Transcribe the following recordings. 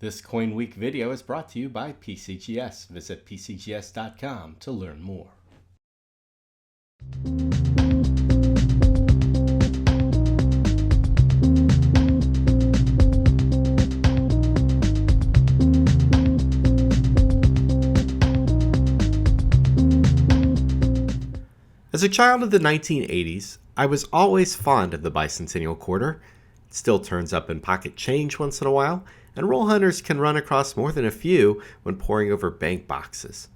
This CoinWeek video is brought to you by PCGS. Visit pcgs.com to learn more. As a child of the 1980s, I was always fond of the Bicentennial Quarter. It still turns up in pocket change once in a while, and roll hunters can run across more than a few when poring over bank boxes.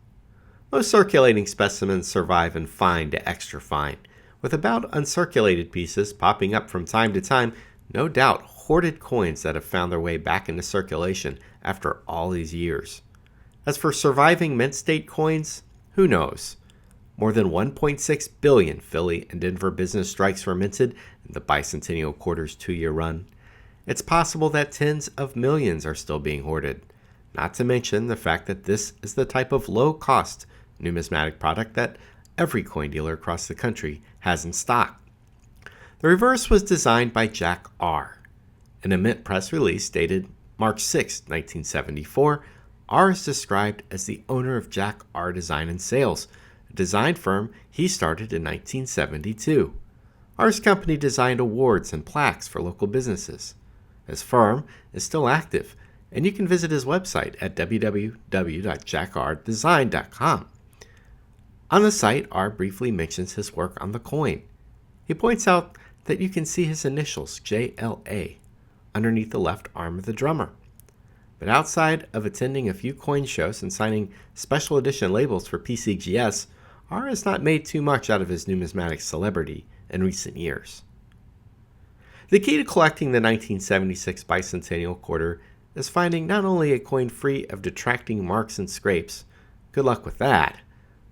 Most circulating specimens survive in fine to extra fine, with about uncirculated pieces popping up from time to time, no doubt hoarded coins that have found their way back into circulation after all these years. As for surviving mint state coins, who knows? More than 1.6 billion Philly and Denver business strikes were minted in the Bicentennial Quarter's 2-year run. It's possible that tens of millions are still being hoarded, not to mention the fact that this is the type of low-cost numismatic product that every coin dealer across the country has in stock. The reverse was designed by Jack R. In a mint press release dated March 6, 1974, R is described as the owner of Jack R Design and Sales, a design firm he started in 1972. R's company designed awards and plaques for local businesses. His firm is still active, and you can visit his website at www.jackrdesign.com. On the site, R briefly mentions his work on the coin. He points out that you can see his initials, JLA, underneath the left arm of the drummer. But outside of attending a few coin shows and signing special edition labels for PCGS, R has not made too much out of his numismatic celebrity in recent years. The key to collecting the 1976 Bicentennial Quarter is finding not only a coin free of detracting marks and scrapes, good luck with that,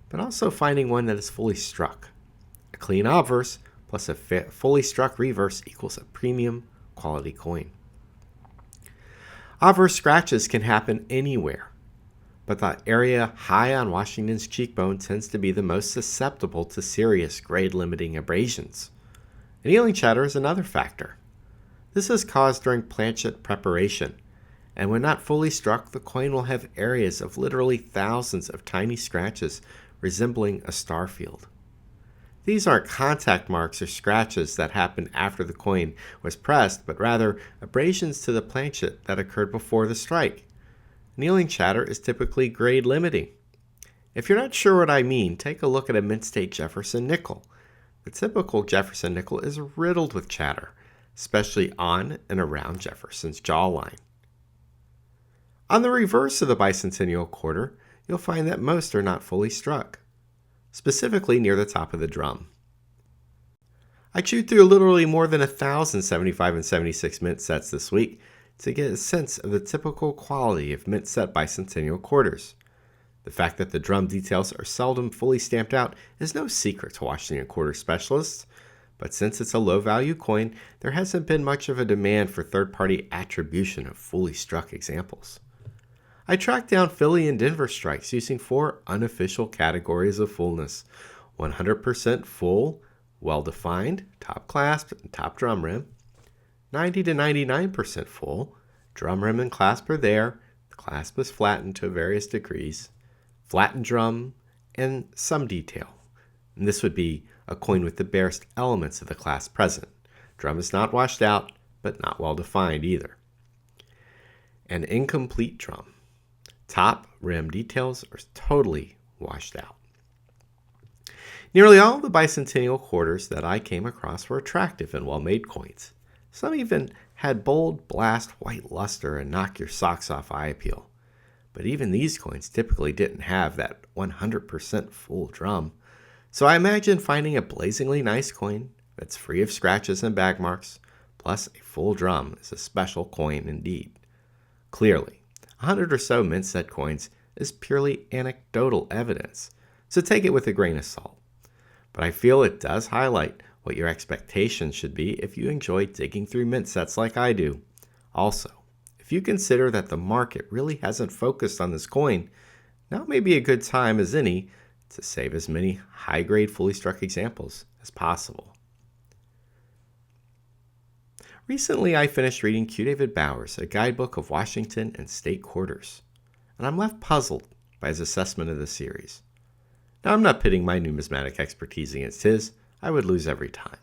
but also finding one that is fully struck. A clean obverse plus a fully struck reverse equals a premium quality coin. Obverse scratches can happen anywhere, but the area high on Washington's cheekbone tends to be the most susceptible to serious grade-limiting abrasions. Annealing chatter is another factor. This is caused during planchet preparation, and when not fully struck, the coin will have areas of literally thousands of tiny scratches resembling a star field. These aren't contact marks or scratches that happen after the coin was pressed, but rather abrasions to the planchet that occurred before the strike. Annealing chatter is typically grade limiting. If you're not sure what I mean, take a look at a mint state Jefferson nickel. The typical Jefferson nickel is riddled with chatter, especially on and around Jefferson's jawline. On the reverse of the Bicentennial Quarter, you'll find that most are not fully struck, specifically near the top of the drum. I chewed through literally more than 1,000 75 and 76 mint sets this week to get a sense of the typical quality of mint set Bicentennial Quarters. The fact that the drum details are seldom fully stamped out is no secret to Washington Quarter specialists, but since it's a low-value coin, there hasn't been much of a demand for third-party attribution of fully struck examples. I tracked down Philly and Denver strikes using 4 unofficial categories of fullness: 100% full, well-defined, top clasp, and top drum rim; 90 to 99% full, drum rim and clasp are there, the clasp is flattened to various degrees; flattened drum, and some detail. And this would be a coin with the barest elements of the clasp present. Drum is not washed out, but not well defined either. An incomplete drum. Top rim details are totally washed out. Nearly all of the Bicentennial Quarters that I came across were attractive and well-made coins. Some even had bold, blast, white luster and knock your socks off eye appeal. But even these coins typically didn't have that 100% full drum. So I imagine finding a blazingly nice coin that's free of scratches and bag marks, plus a full drum, is a special coin indeed. Clearly, 100 or so mint set coins is purely anecdotal evidence, so take it with a grain of salt. But I feel it does highlight what your expectations should be if you enjoy digging through mint sets like I do. Also, if you consider that the market really hasn't focused on this coin, now may be a good time as any to save as many high-grade fully struck examples as possible. Recently, I finished reading Q. David Bowers, a guidebook of Washington and state quarters, and I'm left puzzled by his assessment of the series. Now, I'm not pitting my numismatic expertise against his. I would lose every time.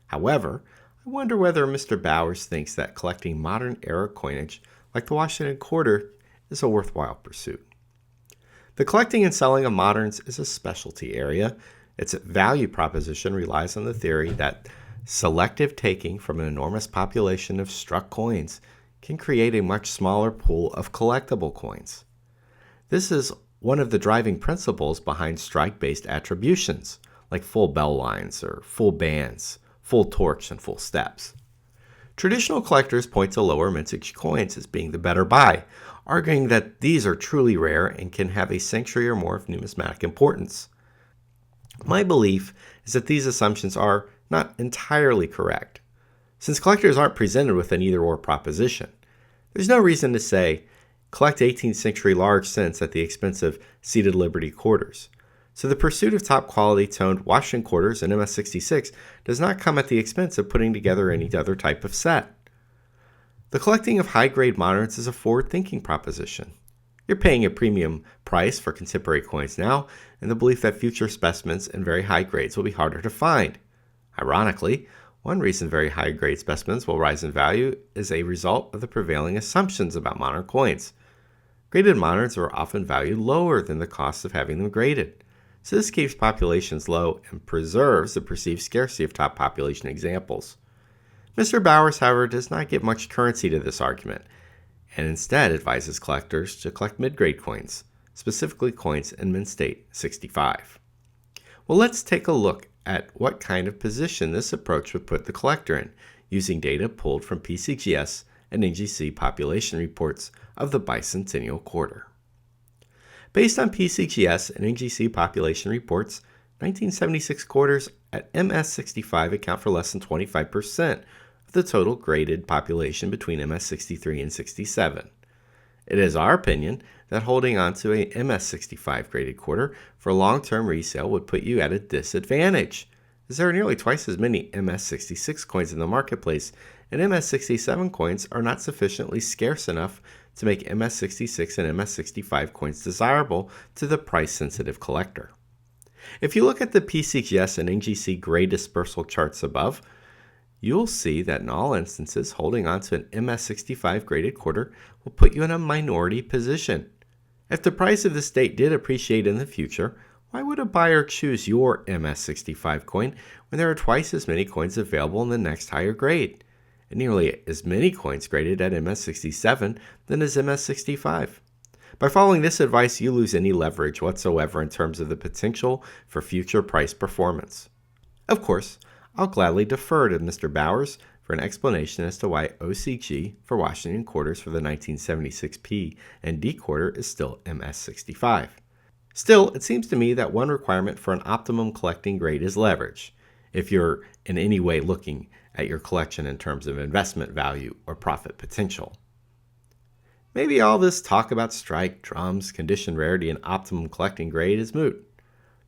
However, I wonder whether Mr. Bowers thinks that collecting modern-era coinage like the Washington Quarter is a worthwhile pursuit. The collecting and selling of moderns is a specialty area. Its value proposition relies on the theory that selective taking from an enormous population of struck coins can create a much smaller pool of collectible coins. This is one of the driving principles behind strike-based attributions, like full bell lines or full bands, full torch, and full steps. Traditional collectors point to lower mintage coins as being the better buy, arguing that these are truly rare and can have a century or more of numismatic importance. My belief is that these assumptions are not entirely correct. Since collectors aren't presented with an either-or proposition, there's no reason to say, collect 18th century large cents at the expense of seated Liberty quarters. So the pursuit of top-quality toned Washington quarters and MS-66 does not come at the expense of putting together any other type of set. The collecting of high-grade moderns is a forward-thinking proposition. You're paying a premium price for contemporary coins now, in the belief that future specimens in very high grades will be harder to find. Ironically, one reason very high-grade specimens will rise in value is a result of the prevailing assumptions about modern coins. Graded moderns are often valued lower than the cost of having them graded, so this keeps populations low and preserves the perceived scarcity of top population examples. Mr. Bowers, however, does not give much currency to this argument, and instead advises collectors to collect mid-grade coins, specifically coins in Mint State 65. Well, let's take a look at what kind of position this approach would put the collector in, using data pulled from PCGS and NGC population reports of the Bicentennial Quarter. Based on PCGS and NGC population reports, 1976 quarters at MS65 account for less than 25% of the total graded population between MS63 and 67. It is our opinion that holding on to a MS65 graded quarter for long-term resale would put you at a disadvantage, as there are nearly twice as many MS66 coins in the marketplace, and MS67 coins are not sufficiently scarce enough to make MS66 and MS65 coins desirable to the price-sensitive collector. If you look at the PCGS and NGC grade dispersal charts above, you'll see that in all instances, holding on to an MS65 graded quarter will put you in a minority position. If the price of the state did appreciate in the future, why would a buyer choose your MS65 coin when there are twice as many coins available in the next higher grade, and nearly as many coins graded at MS67 than as MS65? By following this advice, you lose any leverage whatsoever in terms of the potential for future price performance. Of course, I'll gladly defer to Mr. Bowers for an explanation as to why OCG for Washington quarters for the 1976 P and D quarter is still MS65. Still, it seems to me that one requirement for an optimum collecting grade is leverage, if you're in any way looking at your collection in terms of investment value or profit potential. Maybe all this talk about strike, drums, condition rarity, and optimum collecting grade is moot.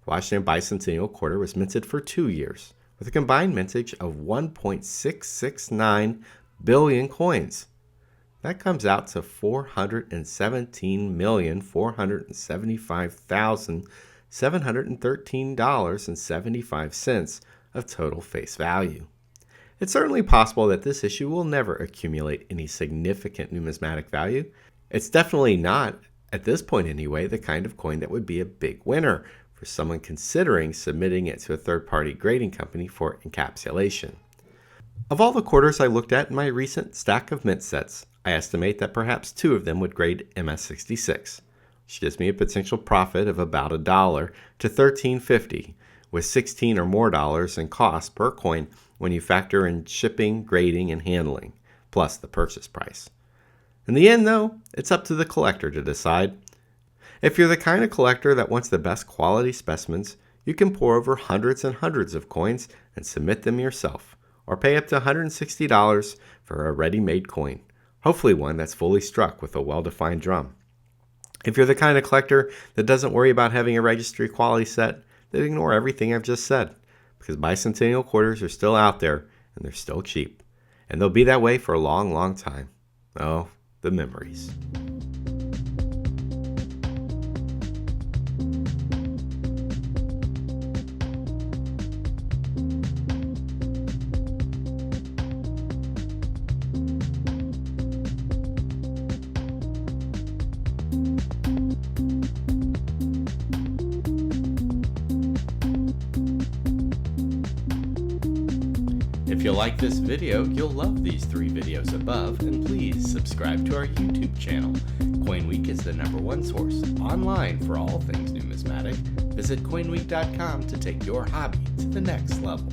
The Washington Bicentennial Quarter was minted for 2 years, with a combined mintage of 1.669 billion coins. That comes out to $417,475,713.75 of total face value. It's certainly possible that this issue will never accumulate any significant numismatic value. It's definitely not, at this point anyway, the kind of coin that would be a big winner for someone considering submitting it to a third-party grading company for encapsulation. Of all the quarters I looked at in my recent stack of mint sets, I estimate that perhaps 2 of them would grade MS66, which gives me a potential profit of about $1 to $13.50, with $16 or more in cost per coin when you factor in shipping, grading, and handling, plus the purchase price. In the end, though, it's up to the collector to decide. If you're the kind of collector that wants the best quality specimens, you can pour over hundreds and hundreds of coins and submit them yourself, or pay up to $160 for a ready-made coin, hopefully one that's fully struck with a well-defined drum. If you're the kind of collector that doesn't worry about having a registry quality set, then ignore everything I've just said, because Bicentennial quarters are still out there and they're still cheap. And they'll be that way for a long, long time. Oh, the memories. If you like this video, you'll love these 3 videos above, and please subscribe to our YouTube channel. CoinWeek is the #1 source online for all things numismatic. Visit coinweek.com to take your hobby to the next level.